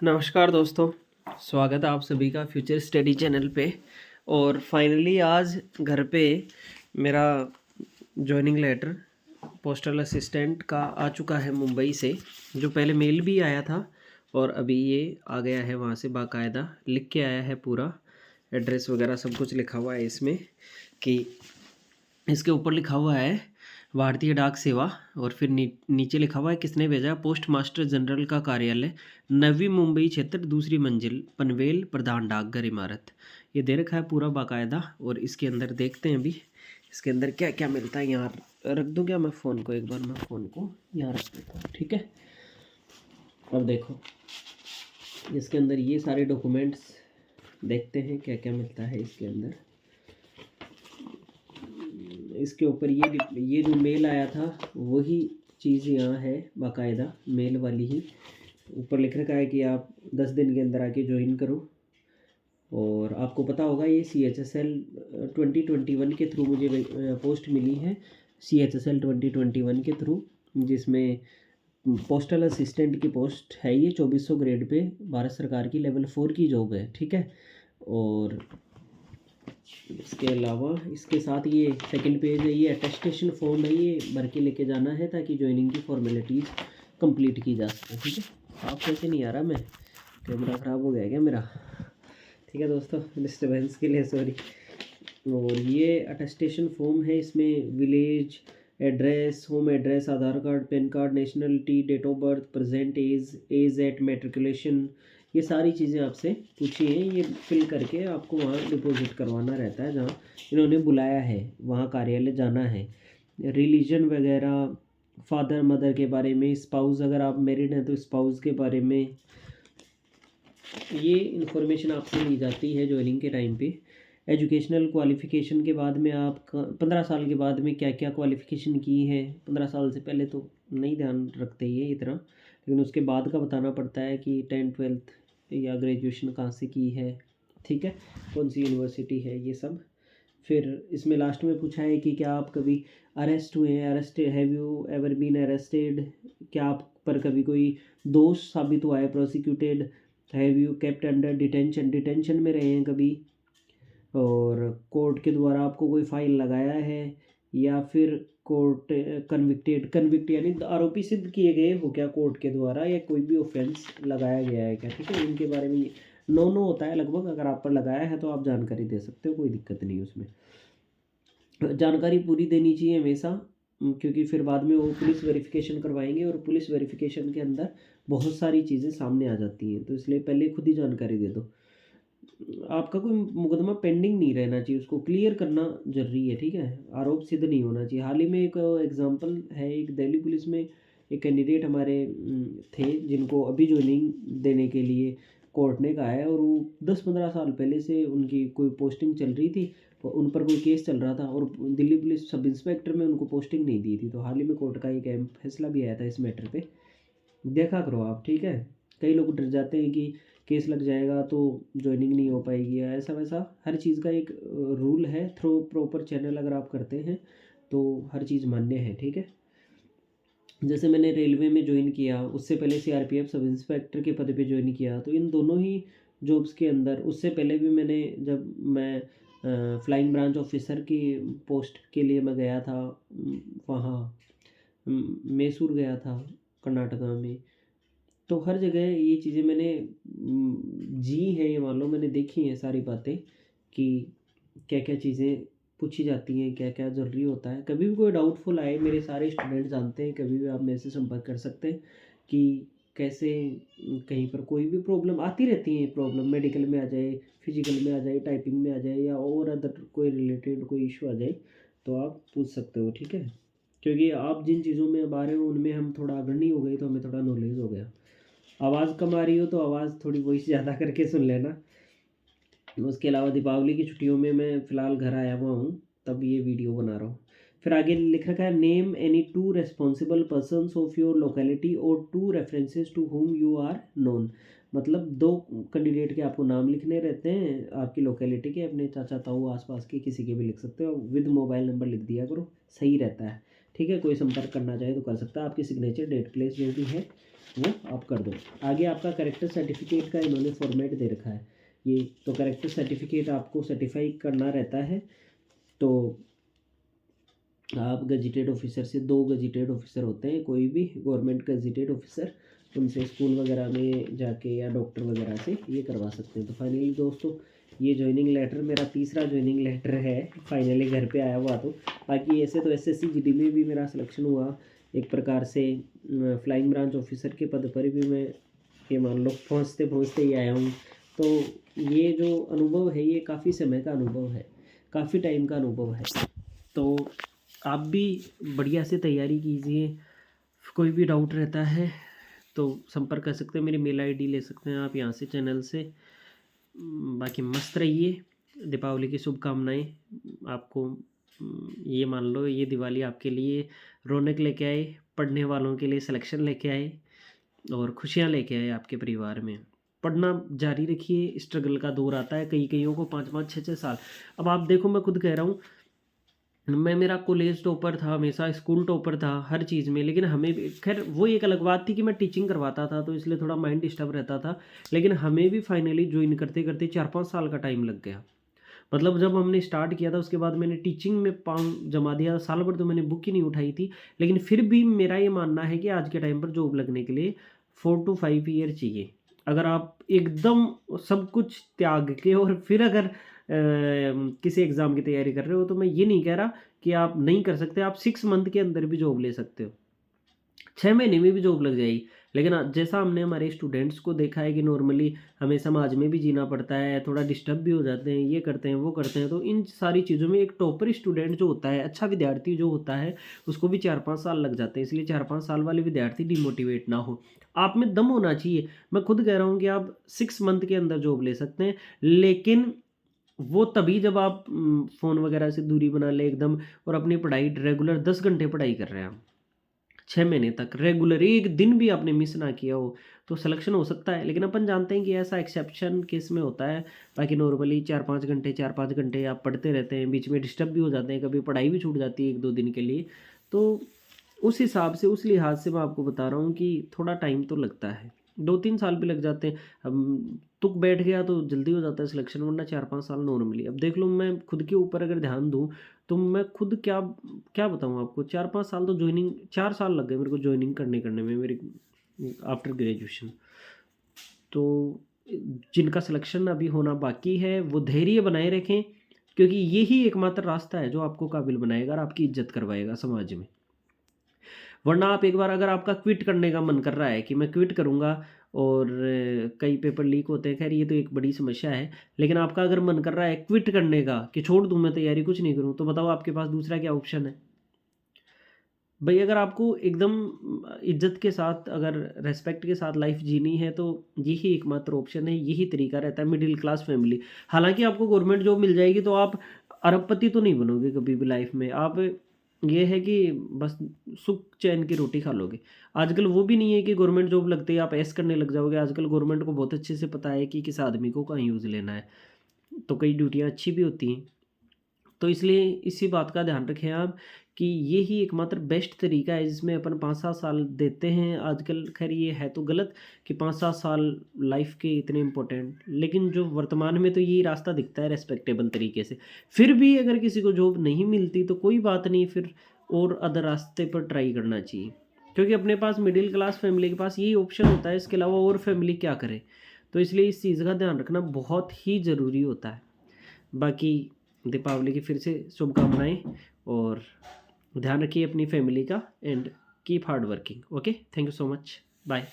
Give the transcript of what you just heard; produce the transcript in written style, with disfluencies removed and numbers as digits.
नमस्कार दोस्तों, स्वागत है आप सभी का फ्यूचर स्टडी चैनल पे। और फाइनली आज घर पे मेरा जॉइनिंग लेटर पोस्टल असिस्टेंट का आ चुका है मुंबई से। जो पहले मेल भी आया था और अभी ये आ गया है वहाँ से, बाकायदा लिख के आया है, पूरा एड्रेस वगैरह सब कुछ लिखा हुआ है इसमें। कि इसके ऊपर लिखा हुआ है भारतीय डाक सेवा, और फिर नीचे लिखा हुआ है किसने भेजा, पोस्ट मास्टर जनरल का कार्यालय, नवी मुंबई क्षेत्र, दूसरी मंजिल, पनवेल, प्रधान डाकघर इमारत। ये दे रखा है पूरा बाकायदा। और इसके अंदर देखते हैं अभी इसके अंदर क्या क्या मिलता है। यहाँ रख दूँ क्या मैं फ़ोन को, एक बार मैं फ़ोन को यहाँ रख देता हूँ, ठीक है। अब देखो इसके अंदर ये सारे डॉक्यूमेंट्स देखते हैं क्या क्या मिलता है इसके अंदर। इसके ऊपर ये जो मेल आया था वही चीज़ यहाँ है, बाकायदा मेल वाली ही। ऊपर लिख रखा है कि आप 10 दिन के अंदर आके ज्वाइन करो। और आपको पता होगा ये CHSL 2021 के थ्रू मुझे पोस्ट मिली है, CHSL 2021 के थ्रू, जिसमें पोस्टल असिस्टेंट की पोस्ट है। ये 2400 ग्रेड पे भारत सरकार की लेवल 4 की जॉब है, ठीक है। और इसके अलावा इसके साथ ये सेकंड पेज है, ये अटेस्टेशन फॉर्म है, ये भर के लेके जाना है ताकि ज्वाइनिंग की फॉर्मेलिटीज़ कंप्लीट की जा सके, ठीक है। आप कैसे नहीं आ रहा, मैं कैमरा ख़राब हो गया क्या मेरा, ठीक है दोस्तों, डिस्टर्बेंस के लिए सॉरी। और ये अटेस्टेशन फॉर्म है, इसमें village address, home address, Aadhaar card, PAN card, nationality, date of birth, present age at matriculation, ये सारी चीज़ें आपसे पूछी हैं। ये फिल करके आपको वहाँ डिपॉजिट करवाना रहता है, जहाँ इन्होंने बुलाया है वहाँ कार्यालय जाना है। रिलीजन वगैरह, फादर मदर के बारे में, स्पाउस अगर आप मैरिड हैं तो स्पाउस के बारे में ये इन्फॉर्मेशन आपसे ली जाती है ज्वाइनिंग के टाइम पे। एजुकेशनल क्वालिफ़िकेशन के बाद में आप 15 साल के बाद में क्या क्या क्वालिफ़िकेशन की है। 15 साल से पहले तो नहीं ध्यान रखते ये इतना, लेकिन उसके बाद का बताना पड़ता है कि 10th 12th या ग्रेजुएशन कहाँ से की है, ठीक है, कौन सी यूनिवर्सिटी है, ये सब। फिर इसमें लास्ट में पूछा है कि क्या आप कभी अरेस्ट हुए हैं, arrested, have you ever been arrested, क्या आप पर कभी कोई दोष साबित हुआ है, prosecuted, have you kept under detention, detention में रहे हैं कभी, और कोर्ट के द्वारा आपको कोई फाइन लगाया है, या फिर कोर्ट कन्विक्ट यानी आरोपी सिद्ध किए गए हो क्या कोर्ट के द्वारा, या कोई भी ऑफेंस लगाया गया है क्या, ठीक है। इनके बारे में नो होता है लगभग, अगर आप पर लगाया है तो आप जानकारी दे सकते हो, कोई दिक्कत नहीं उसमें। जानकारी पूरी देनी चाहिए हमेशा, क्योंकि फिर बाद में वो पुलिस वेरिफिकेशन करवाएंगे और पुलिस वेरिफिकेशन के अंदर बहुत सारी चीज़ें सामने आ जाती हैं, तो इसलिए पहले खुद ही जानकारी दे दो। आपका कोई मुकदमा पेंडिंग नहीं रहना चाहिए, उसको क्लियर करना जरूरी है, ठीक है। आरोप सिद्ध नहीं होना चाहिए। हाल ही में एक एग्जांपल है, एक दिल्ली पुलिस में एक कैंडिडेट हमारे थे, जिनको अभी ज्वाइनिंग देने के लिए कोर्ट ने कहा है, और वो 10-15 साल पहले से उनकी कोई पोस्टिंग चल रही थी, उन पर कोई केस चल रहा था, और दिल्ली पुलिस सब इंस्पेक्टर में उनको पोस्टिंग नहीं दी थी। तो हाल ही में कोर्ट का एक अहम फैसला भी आया था इस मैटर पे, देखा करो आप, ठीक है। कई लोग डर जाते हैं कि केस लग जाएगा तो ज्वाइनिंग नहीं हो पाएगी, या ऐसा वैसा। हर चीज़ का एक रूल है, थ्रू प्रॉपर चैनल अगर आप करते हैं तो हर चीज़ मान्य है, ठीक है। जैसे मैंने रेलवे में ज्वाइन किया, उससे पहले CRPF सब इंस्पेक्टर के पद पे ज्वाइन किया, तो इन दोनों ही जॉब्स के अंदर, उससे पहले भी मैंने, जब मैं फ्लाइंग ब्रांच ऑफिसर की पोस्ट के लिए मैं गया था, वहाँ मैसूर गया था, कर्नाटका में। तो हर जगह ये चीज़ें मैंने जी हैं, ये मान लो मैंने देखी हैं सारी बातें, कि क्या क्या चीज़ें पूछी जाती हैं, क्या क्या ज़रूरी होता है। कभी भी कोई डाउटफुल आए, मेरे सारे स्टूडेंट जानते हैं, कभी भी आप मेरे से संपर्क कर सकते हैं कि कैसे कहीं पर कोई भी प्रॉब्लम आती रहती है। प्रॉब्लम मेडिकल में आ जाए, फिजिकल में आ जाए, टाइपिंग में आ जाए, या और अदर कोई रिलेटेड कोई इशू आ जाए, तो आप पूछ सकते हो, ठीक है। क्योंकि आप जिन चीज़ों में अब आ रहे हो उनमें हम थोड़ा अग्रणी हो गए, तो हमें थोड़ा नॉलेज हो गया। आवाज़ कम आ रही हो तो आवाज़ थोड़ी वॉइस ज़्यादा करके सुन लेना। उसके अलावा दीपावली की छुट्टियों में मैं फ़िलहाल घर आया हुआ हूँ, तब ये वीडियो बना रहा हूँ। फिर आगे लिख रखा है, name any 2 responsible persons of your locality और 2 references to whom you are known. मतलब 2 कैंडिडेट के आपको नाम लिखने रहते हैं, आपकी लोकेलिटी के, अपने चाचा ताऊ आसपास के किसी के भी लिख सकते हो, विद मोबाइल नंबर लिख दिया करो, सही रहता है, ठीक है। कोई संपर्क करना चाहे तो कर सकता है। आपकी सिग्नेचर, डेट, प्लेस जो भी है वो आप कर दो। आगे आपका करेक्टर सर्टिफिकेट का इन्होंने फॉर्मेट दे रखा है ये, तो करेक्टर सर्टिफिकेट आपको सर्टिफाई करना रहता है। तो आप गजेटेड ऑफिसर से, 2 गजेटेड ऑफिसर होते हैं, कोई भी गवर्नमेंट गजेटेड ऑफिसर, उनसे स्कूल वगैरह में जाके या डॉक्टर वगैरह से ये करवा सकते हैं। तो फाइनली दोस्तों ये ज्वाइनिंग लेटर मेरा तीसरा ज्वाइनिंग लेटर है, फाइनली घर पे आया हुआ। तो बाकी ऐसे तो एसएससी जीडी में भी मेरा सिलेक्शन हुआ एक प्रकार से, फ्लाइंग ब्रांच ऑफिसर के पद पर भी मैं ये मान लो पहुँचते पहुँचते ही आया हूँ। तो ये जो अनुभव है ये काफ़ी समय का अनुभव है, काफ़ी टाइम का अनुभव है। तो आप भी बढ़िया से तैयारी कीजिए, कोई भी डाउट रहता है तो संपर्क कर सकते हैं, मेरी मेल आईडी ले सकते हैं आप यहाँ से, चैनल से। बाकी मस्त रहिए, दीपावली की शुभकामनाएं आपको। ये मान लो ये दिवाली आपके लिए रौनक लेके आए, पढ़ने वालों के लिए सिलेक्शन लेके आए और खुशियाँ लेके आए आपके परिवार में। पढ़ना जारी रखिए, स्ट्रगल का दौर आता है कईयों को 5-5 6-6 साल। अब आप देखो, मैं खुद कह रहा हूँ, मैं मेरा कॉलेज टॉपर था, हमेशा स्कूल टॉपर था हर चीज़ में, लेकिन हमें भी खैर वो एक अलग बात थी कि मैं टीचिंग करवाता था तो इसलिए थोड़ा माइंड डिस्टर्ब रहता था, लेकिन हमें भी फाइनली ज्वाइन करते करते 4-5 साल का टाइम लग गया। मतलब जब हमने स्टार्ट किया था उसके बाद मैंने टीचिंग में पाँव जमा दिया, साल भर तो मैंने बुक ही नहीं उठाई थी। लेकिन फिर भी मेरा ये मानना है कि आज के टाइम पर जॉब लगने के लिए 4 to 5 ईयर चाहिए। अगर आप एकदम सब कुछ त्याग के और फिर अगर किसी एग्ज़ाम की तैयारी कर रहे हो, तो मैं ये नहीं कह रहा कि आप नहीं कर सकते, आप 6 मंथ के अंदर भी जॉब ले सकते हो, 6 महीने में भी जॉब लग जाएगी। लेकिन जैसा हमने हमारे स्टूडेंट्स को देखा है कि नॉर्मली हमें समाज में भी जीना पड़ता है, थोड़ा डिस्टर्ब भी हो जाते हैं, ये करते हैं वो करते हैं, तो इन सारी चीज़ों में एक टॉपर स्टूडेंट जो होता है, अच्छा विद्यार्थी जो होता है, उसको भी 4-5 साल लग जाते हैं। इसलिए 4-5 साल वाले विद्यार्थी डिमोटिवेट ना हो, आप में दम होना चाहिए। मैं खुद कह रहा हूँ कि आप 6 मंथ के अंदर जॉब ले सकते हैं, लेकिन वो तभी जब आप फ़ोन वगैरह से दूरी बना लें एकदम, और अपनी पढ़ाई रेगुलर 10 घंटे पढ़ाई कर रहे हैं आप 6 महीने तक रेगुलर, एक दिन भी आपने मिस ना किया हो, तो सिलेक्शन हो सकता है। लेकिन अपन जानते हैं कि ऐसा एक्सेप्शन केस में होता है। बाकी नॉर्मली 4-5 घंटे आप पढ़ते रहते हैं, बीच में डिस्टर्ब भी हो जाते हैं, कभी पढ़ाई भी छूट जाती है 1-2 दिन के लिए। तो उस हिसाब से, उस लिहाज से मैं आपको बता रहा हूँ कि थोड़ा टाइम तो लगता है, 2-3 साल भी लग जाते हैं। अब तुक बैठ गया तो जल्दी हो जाता है सिलेक्शन, वरना 4-5 साल नॉर्मली। अब देख लो, मैं खुद के ऊपर अगर ध्यान दूँ तो मैं खुद क्या क्या बताऊँ आपको, 4-5 साल तो ज्वाइनिंग, 4 साल लग गए मेरे को ज्वाइनिंग करने में मेरी आफ्टर ग्रेजुएशन। तो जिनका सिलेक्शन अभी होना बाकी है वो धैर्य बनाए रखें, क्योंकि यही एकमात्र रास्ता है जो आपको काबिल बनाएगा और आपकी इज्जत करवाएगा समाज में। वरना आप एक बार, अगर आपका क्विट करने का मन कर रहा है कि मैं क्विट करूँगा, और कई पेपर लीक होते हैं, खैर ये तो एक बड़ी समस्या है, लेकिन आपका अगर मन कर रहा है क्विट करने का कि छोड़ दूँ मैं तैयारी, कुछ नहीं करूँ, तो बताओ आपके पास दूसरा क्या ऑप्शन है भाई? अगर आपको एकदम इज्जत के साथ, अगर रेस्पेक्ट के साथ लाइफ जीनी है, तो यही एकमात्र ऑप्शन है, यही तरीका रहता है। मिडिल क्लास फैमिली, हालांकि आपको गवर्नमेंट जॉब मिल जाएगी तो आप अरबपति तो नहीं बनोगे कभी भी लाइफ में, आप ये है कि बस सुख चैन की रोटी खा लोगे। आजकल वो भी नहीं है कि गवर्नमेंट जॉब लगते ही आप ऐस करने लग जाओगे। आजकल गवर्नमेंट को बहुत अच्छे से पता है कि किस आदमी को कहाँ यूज़ लेना है, तो कई ड्यूटियाँ अच्छी भी होती हैं। तो इसलिए इसी बात का ध्यान रखें आप कि ये ही एकमात्र बेस्ट तरीका है जिसमें अपन 5-7 साल देते हैं। आजकल खैर ये है तो गलत कि 5-7 साल लाइफ के इतने इम्पोर्टेंट, लेकिन जो वर्तमान में तो यही रास्ता दिखता है रेस्पेक्टेबल तरीके से। फिर भी अगर किसी को जॉब नहीं मिलती तो कोई बात नहीं, फिर और अदर रास्ते पर ट्राई करना चाहिए, क्योंकि अपने पास मिडिल क्लास फैमिली के पास यही ऑप्शन होता है, इसके अलावा और फैमिली क्या करे। तो इसलिए इस चीज़ का ध्यान रखना बहुत ही ज़रूरी होता है। बाकी दीपावली की फिर से शुभकामनाएं, और ध्यान रखिए अपनी फैमिली का, and keep hard working. Okay, thank you so much, bye.